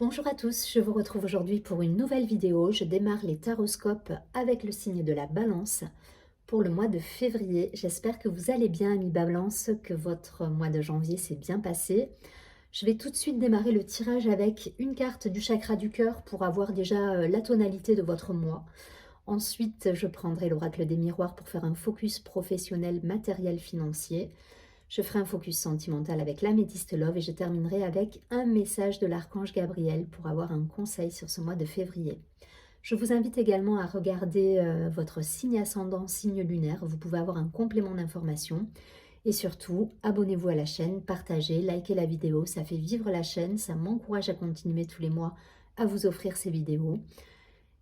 Bonjour à tous, je vous retrouve aujourd'hui pour une nouvelle vidéo. Je démarre les taroscopes avec le signe de la Balance pour le mois de février. J'espère que vous allez bien, amis Balance, que votre mois de janvier s'est bien passé. Je vais tout de suite démarrer le tirage avec une carte du chakra du cœur pour avoir déjà la tonalité de votre mois. Ensuite, je prendrai l'oracle des miroirs pour faire un focus professionnel, matériel, financier. Je ferai un focus sentimental avec l'améthyste Love et je terminerai avec un message de l'archange Gabriel pour avoir un conseil sur ce mois de février. Je vous invite également à regarder votre signe ascendant, signe lunaire. Vous pouvez avoir un complément d'information. Et surtout, abonnez-vous à la chaîne, partagez, likez la vidéo. Ça fait vivre la chaîne, ça m'encourage à continuer tous les mois à vous offrir ces vidéos.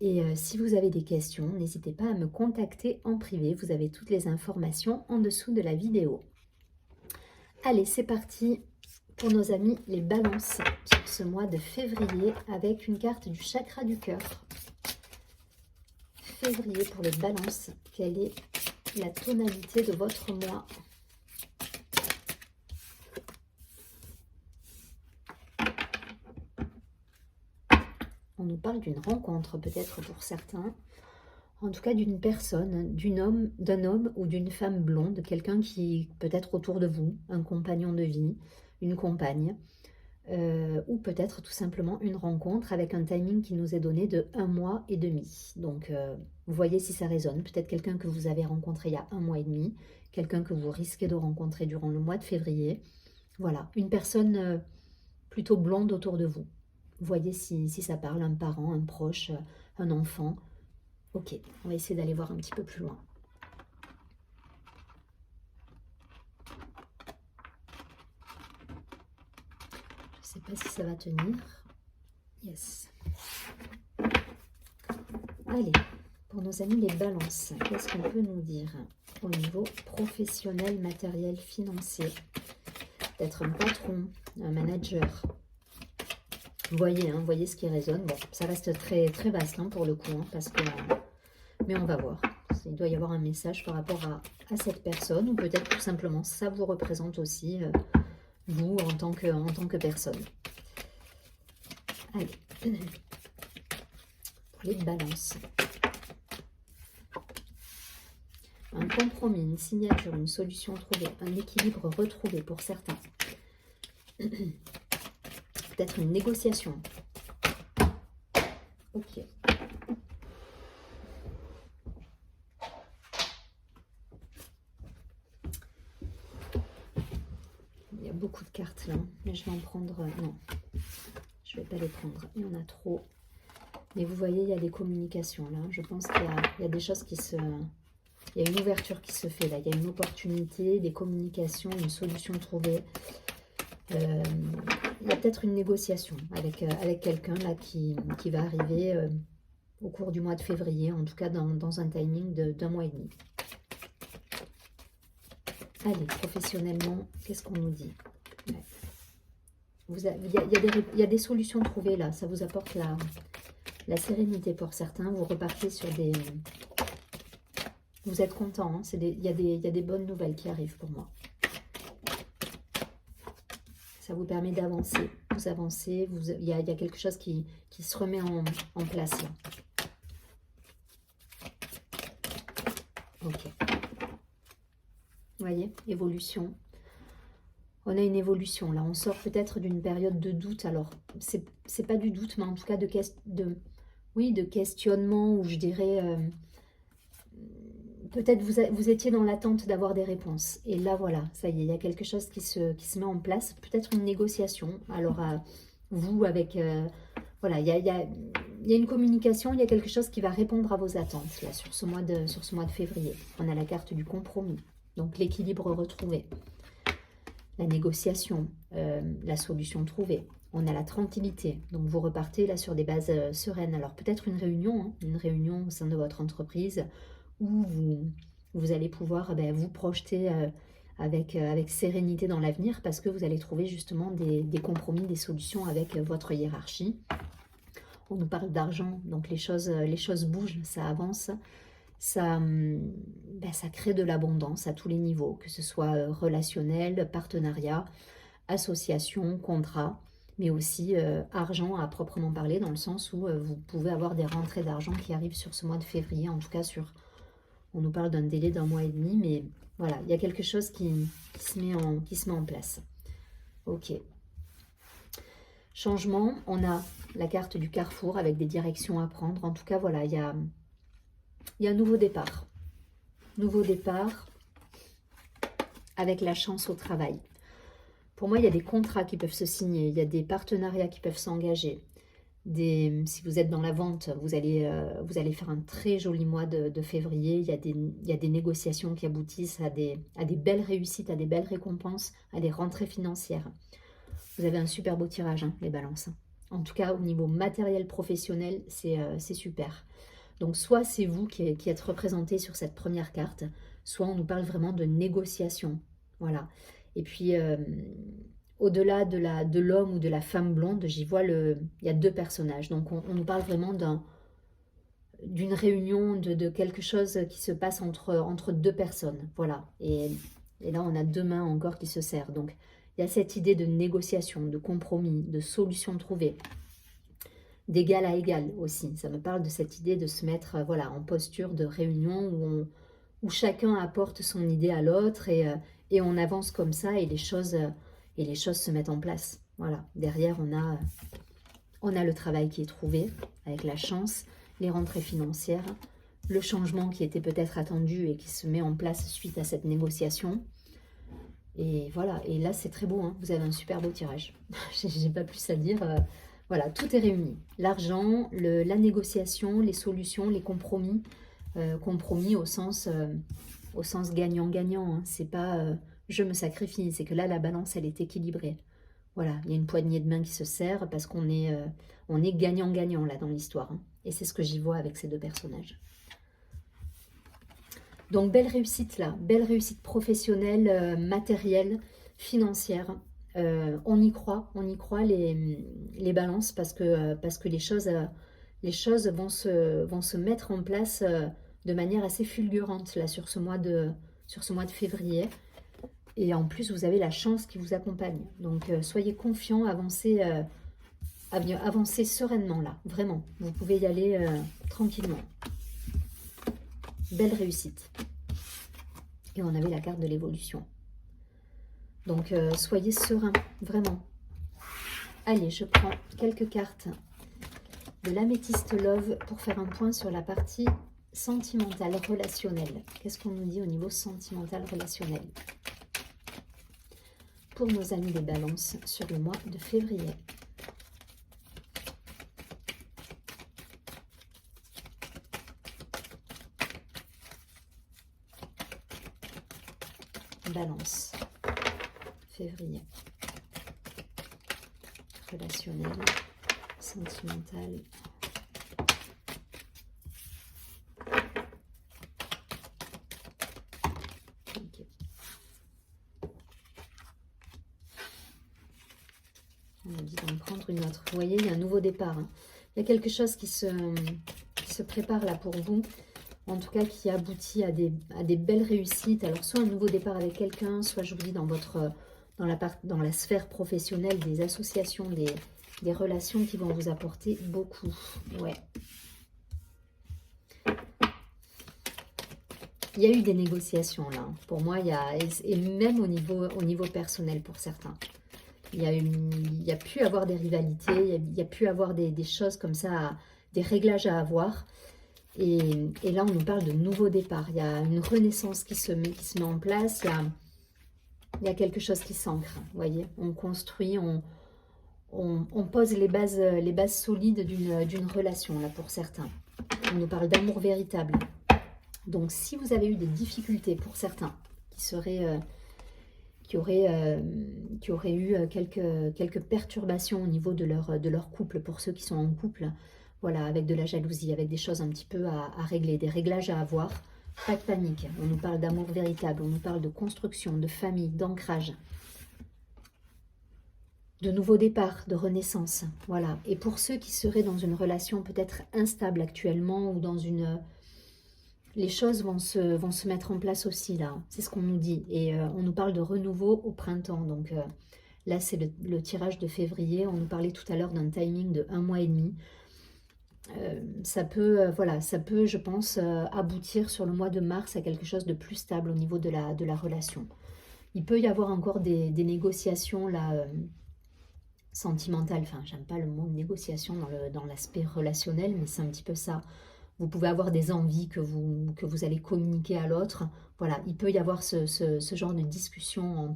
Et si vous avez des questions, n'hésitez pas à me contacter en privé. Vous avez toutes les informations en dessous de la vidéo. Allez, c'est parti pour nos amis les balances sur ce mois de février avec une carte du chakra du cœur. Février pour les balances, quelle est la tonalité de votre mois? On nous parle d'une rencontre peut-être pour certains, en tout cas d'une personne, d'un homme ou d'une femme blonde, quelqu'un qui peut être autour de vous, un compagnon de vie, une compagne. Ou peut-être tout simplement une rencontre avec un timing qui nous est donné de 1 mois et demi. Donc, vous voyez si ça résonne. Peut-être quelqu'un que vous avez rencontré il y a 1 mois et demi, quelqu'un que vous risquez de rencontrer durant le mois de février. Voilà, une personne plutôt blonde autour de vous. Voyez si ça parle, un parent, un proche, un enfant. Ok, on va essayer d'aller voir un petit peu plus loin. Je ne sais pas si ça va tenir. Yes. Allez, pour nos amis les balances, qu'est-ce qu'on peut nous dire au niveau professionnel, matériel, financier? Peut-être un patron, un manager. Voyez ce qui résonne. Bon, ça reste très, très vaste pour le coup, parce que... mais on va voir. Il doit y avoir un message par rapport à cette personne, ou peut-être tout simplement ça vous représente aussi, vous en tant que personne. Allez, pour les balances. Un compromis, une signature, une solution trouvée, un équilibre retrouvé pour certains. Peut-être une négociation. Ok. Il y a beaucoup de cartes là, mais je vais en prendre... non, je ne vais pas les prendre. Il y en a trop. Mais vous voyez, il y a des communications là. Je pense qu'il y a des choses qui se... Il y a une ouverture qui se fait là. Il y a une opportunité, des communications, une solution trouvée. Il y a peut-être une négociation avec quelqu'un là qui va arriver au cours du mois de février, en tout cas dans un timing d'1 mois et demi. Allez, professionnellement, qu'est-ce qu'on nous dit? Ouais. Il y a des solutions trouvées là, ça vous apporte la sérénité pour certains. Vous repartez sur des... Vous êtes content, hein, il y a des bonnes nouvelles qui arrivent pour moi. Ça vous permet d'avancer. Vous avancez, il y a quelque chose qui se remet en place là. Ok. Vous voyez, évolution. On a une évolution là. On sort peut-être d'une période de doute. Alors, c'est pas du doute, mais en tout cas de questionnement, ou je dirais... peut-être vous étiez dans l'attente d'avoir des réponses. Et là, voilà, ça y est, il y a quelque chose qui se met en place. Peut-être une négociation. Alors, vous, avec... voilà, il y a une communication, il y a quelque chose qui va répondre à vos attentes, là, sur ce mois de février. On a la carte du compromis, donc l'équilibre retrouvé. La négociation, la solution trouvée. On a la tranquillité, donc vous repartez là sur des bases sereines. Alors, peut-être une réunion au sein de votre entreprise, où vous allez pouvoir vous projeter avec sérénité dans l'avenir, parce que vous allez trouver justement des compromis, des solutions avec votre hiérarchie. On nous parle d'argent, donc les choses bougent, ça avance, ça crée de l'abondance à tous les niveaux, que ce soit relationnel, partenariat, association, contrat. mais aussi argent à proprement parler, dans le sens où vous pouvez avoir des rentrées d'argent qui arrivent sur ce mois de février, en tout cas on nous parle d'un délai d'1 mois et demi, mais voilà, il y a quelque chose qui se met en place. Ok. Changement, on a la carte du carrefour avec des directions à prendre. En tout cas, voilà, il y a un nouveau départ. Nouveau départ avec la chance au travail. Pour moi, il y a des contrats qui peuvent se signer, il y a des partenariats qui peuvent s'engager. Si vous êtes dans la vente, vous allez faire un très joli mois de février. Il y a des négociations qui aboutissent à des belles réussites, à des belles récompenses, à des rentrées financières. Vous avez un super beau tirage, hein, les balances. En tout cas, au niveau matériel professionnel, c'est super. Donc, soit c'est vous qui êtes représenté sur cette première carte, soit on nous parle vraiment de négociation. Voilà. Et puis, au-delà de l'homme ou de la femme blonde, j'y vois il y a 2 personnages. Donc, on nous parle vraiment d'une réunion, de quelque chose qui se passe entre 2 personnes. Voilà. Et là, on a 2 mains encore qui se serrent. Donc, il y a cette idée de négociation, de compromis, de solution trouvée, d'égal à égal aussi. Ça me parle de cette idée de se mettre voilà, en posture de réunion où chacun apporte son idée à l'autre et on avance comme ça et les choses se mettent en place. Voilà. Derrière, on a le travail qui est trouvé avec la chance, les rentrées financières, le changement qui était peut-être attendu et qui se met en place suite à cette négociation. Et voilà, et là c'est très beau, hein. Vous avez un super beau tirage. J'ai pas plus à dire. Voilà, tout est réuni. L'argent, la négociation, les solutions, les compromis. Compromis au sens gagnant-gagnant. Hein. C'est pas je me sacrifie, c'est que là la balance elle est équilibrée. Voilà, il y a une poignée de main qui se serre parce qu'on est gagnant-gagnant là dans l'histoire. Hein. Et c'est ce que j'y vois avec ces 2 personnages. Donc, belle réussite là, belle réussite professionnelle, matérielle, financière. On y croit les balances parce que les choses vont se mettre en place de manière assez fulgurante là sur ce mois de février. Et en plus, vous avez la chance qui vous accompagne. Donc, soyez confiants, avancez sereinement là, vraiment. Vous pouvez y aller tranquillement. Belle réussite. Et on avait la carte de l'évolution. Donc, soyez sereins, vraiment. Allez, je prends quelques cartes de l'améthyste Love pour faire un point sur la partie sentimentale, relationnelle. Qu'est-ce qu'on nous dit au niveau sentimental, relationnel pour nos amis des balances sur le mois de février? Balance, février, relationnel, sentimental. Okay. On a dit d'en prendre une autre. Vous voyez, il y a un nouveau départ. Hein. Il y a quelque chose qui se prépare là pour vous. En tout cas, qui aboutit à des belles réussites. Alors, soit un nouveau départ avec quelqu'un, soit, je vous dis, dans la sphère professionnelle, des associations, des relations qui vont vous apporter beaucoup. Ouais. Il y a eu des négociations, là. Pour moi, et même au niveau personnel, pour certains. Il y a pu avoir des rivalités, il y a pu avoir des choses comme ça, des réglages à avoir. Et là, on nous parle de nouveau départ. Il y a une renaissance qui se met en place. Il y a quelque chose qui s'ancre. Vous voyez, on construit, on pose les bases solides d'une relation, là, pour certains. On nous parle d'amour véritable. Donc, si vous avez eu des difficultés, pour certains, qui auraient eu quelques perturbations au niveau de leur couple, pour ceux qui sont en couple, voilà, avec de la jalousie, avec des choses un petit peu à régler, des réglages à avoir. Pas de panique, on nous parle d'amour véritable, on nous parle de construction, de famille, d'ancrage, de nouveau départ, de renaissance. Voilà. Et pour ceux qui seraient dans une relation peut-être instable actuellement ou dans les choses vont se mettre en place aussi là. C'est ce qu'on nous dit. Et on nous parle de renouveau au printemps. Donc Là, c'est le tirage de février. On nous parlait tout à l'heure d'un timing de 1 mois et demi. Ça peut, voilà, ça peut, je pense, aboutir sur le mois de mars à quelque chose de plus stable au niveau de la relation. Il peut y avoir encore des négociations là, sentimentales. Enfin, j'aime pas le mot négociation dans l'aspect relationnel, mais c'est un petit peu ça. Vous pouvez avoir des envies que vous allez communiquer à l'autre. Voilà, il peut y avoir ce genre de discussion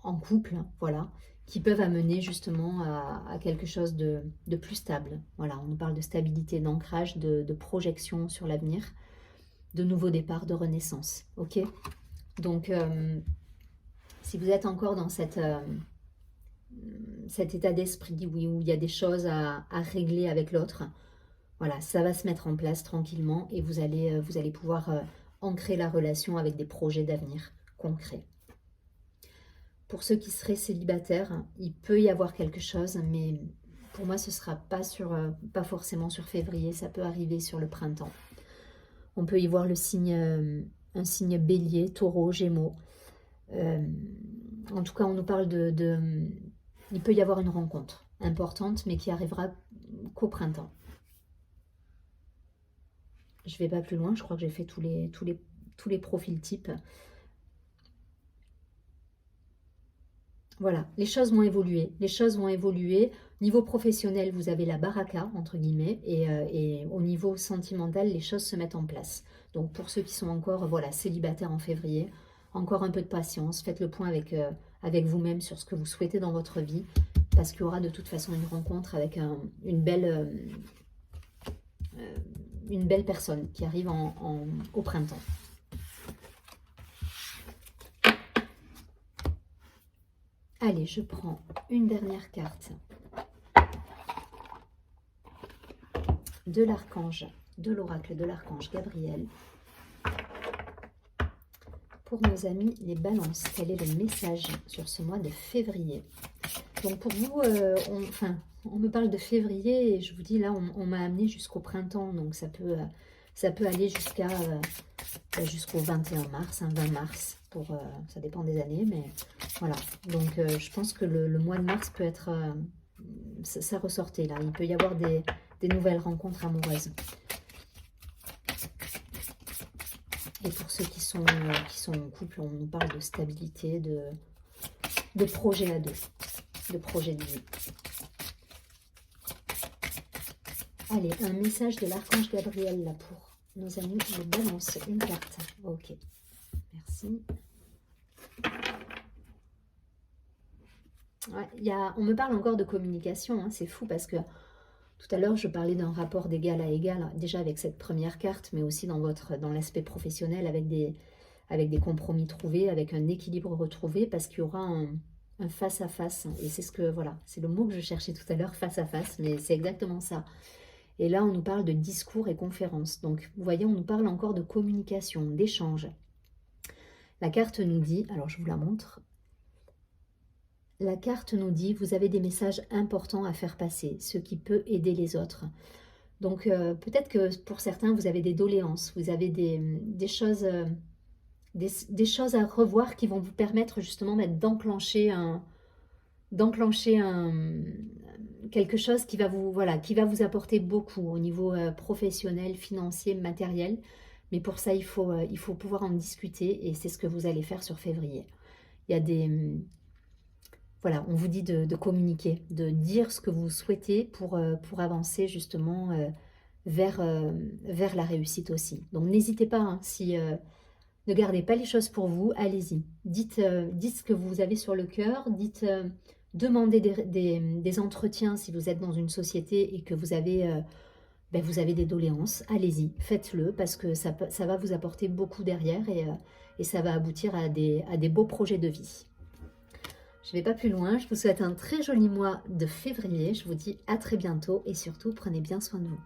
en couple, voilà, qui peuvent amener justement à quelque chose de plus stable. Voilà, on nous parle de stabilité, d'ancrage, de projection sur l'avenir, de nouveaux départs, de renaissance. Ok. Donc, si vous êtes encore dans cet état d'esprit, oui, où il y a des choses à régler avec l'autre, voilà, ça va se mettre en place tranquillement et vous allez pouvoir ancrer la relation avec des projets d'avenir concrets. Pour ceux qui seraient célibataires, il peut y avoir quelque chose, mais pour moi, ce ne sera pas forcément sur février, ça peut arriver sur le printemps. On peut y voir un signe bélier, taureau, gémeaux. En tout cas, on nous parle il peut y avoir une rencontre importante, mais qui arrivera qu'au printemps. Je ne vais pas plus loin, je crois que j'ai fait tous les profils types. Voilà, les choses vont évoluer. Les choses vont évoluer. Niveau professionnel, vous avez la baraka, entre guillemets, et au niveau sentimental, les choses se mettent en place. Donc pour ceux qui sont encore célibataires en février, encore un peu de patience, faites le point avec vous-même sur ce que vous souhaitez dans votre vie, parce qu'il y aura de toute façon une rencontre avec une belle personne qui arrive au printemps. Allez, je prends une dernière carte de l'archange, de l'oracle de l'archange Gabriel. Pour nos amis les balances, quel est le message sur ce mois de février? Donc pour vous, on me parle de février et je vous dis là, on m'a amené jusqu'au printemps, donc ça peut aller jusqu'au 21 mars, 20 mars, ça dépend des années, mais voilà. Donc je pense que le mois de mars peut être, ça ressortait là, il peut y avoir des nouvelles rencontres amoureuses. Et pour ceux qui sont en couple, on nous parle de stabilité, de projet à deux, de projet de vie. Allez, un message de l'archange Gabriel là pour nos amis les balances. Une carte. Ok, merci. Ouais, on me parle encore de communication, hein, c'est fou parce que tout à l'heure je parlais d'un rapport d'égal à égal, déjà avec cette première carte, mais aussi dans l'aspect professionnel avec des compromis trouvés, avec un équilibre retrouvé, parce qu'il y aura un face à face, et c'est c'est le mot que je cherchais tout à l'heure, face à face, mais c'est exactement ça. Et là, on nous parle de discours et conférences. Donc, vous voyez, on nous parle encore de communication, d'échange. La carte nous dit, alors je vous la montre. La carte nous dit, vous avez des messages importants à faire passer, ce qui peut aider les autres. Donc, peut-être que pour certains, vous avez des doléances, vous avez des choses à revoir qui vont vous permettre justement d'enclencher quelque chose qui va vous apporter beaucoup au niveau professionnel, financier, matériel. Mais pour ça, il faut pouvoir en discuter et c'est ce que vous allez faire sur février. Il y a on vous dit de communiquer, de dire ce que vous souhaitez pour avancer justement vers la réussite aussi. Donc n'hésitez pas, hein, ne gardez pas les choses pour vous, allez-y. Dites ce que vous avez sur le cœur, demandez des entretiens si vous êtes dans une société et que vous avez des doléances, allez-y, faites-le parce que ça va vous apporter beaucoup derrière et ça va aboutir à des beaux projets de vie. Je ne vais pas plus loin, je vous souhaite un très joli mois de février, je vous dis à très bientôt et surtout prenez bien soin de vous.